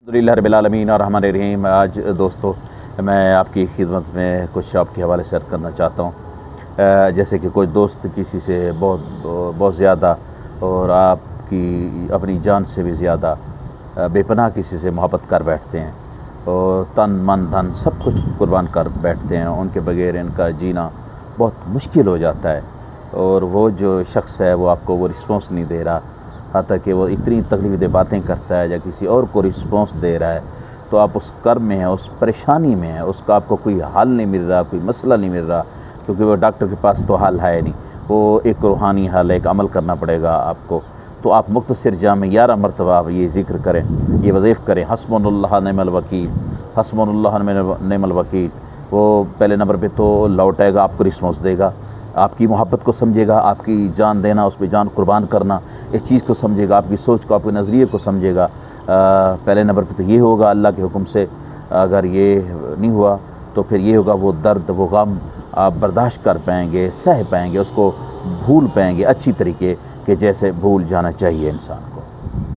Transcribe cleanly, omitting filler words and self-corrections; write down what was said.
अल्हम्दुलिल्लाह रब्बिल आलमीन अर्रहमानिर रहीम। आज दोस्तों मैं आपकी खिदमत में कुछ आपके हवाले शेयर करना चाहता हूँ। जैसे कि कोई दोस्त किसी से बहुत ज़्यादा और आपकी अपनी जान से भी ज़्यादा बेपनाह किसी से मोहब्बत कर बैठते हैं और तन मन धन सब कुछ कुर्बान कर बैठते हैं। उनके बगैर इनका जीना बहुत मुश्किल हो जाता है और वो जो शख्स है वो आपको वो रिस्पॉन्स नहीं दे रहा, हालांकि कि वो इतनी तकलीफ़देह बातें करता है या किसी और को रिस्पॉन्स दे रहा है, तो आप उस कर्ब में हैं, उस परेशानी में हैं, उसका आपको कोई हल नहीं मिल रहा, कोई मसला नहीं मिल रहा, क्योंकि वो डॉक्टर के पास तो हल है नहीं, वो एक रूहानी हल है, एक अमल करना पड़ेगा आपको। तो आप मुख्तसर जाम 11 मरतबा आप ये ज़िक्र करें, ये वज़ीफ़ करें, हस्बुनल्लाह निअमल वकील, हस्बुनल्लाह निअमल वकील। वो पहले नंबर पे तो लौटाएगा, आपको रिस्पॉन्स देगा, आपकी मोहब्बत को समझेगा, आपकी जान देना, उस पर जान कुर्बान करना, इस चीज़ को समझेगा, आपकी सोच को, आपके नज़रिए को समझेगा। पहले नंबर पे तो ये होगा अल्लाह के हुक्म से। अगर ये नहीं हुआ तो फिर ये होगा, वो दर्द, वो गम आप बर्दाश्त कर पाएंगे, सह पाएंगे, उसको भूल पाएंगे अच्छी तरीके के जैसे भूल जाना चाहिए इंसान।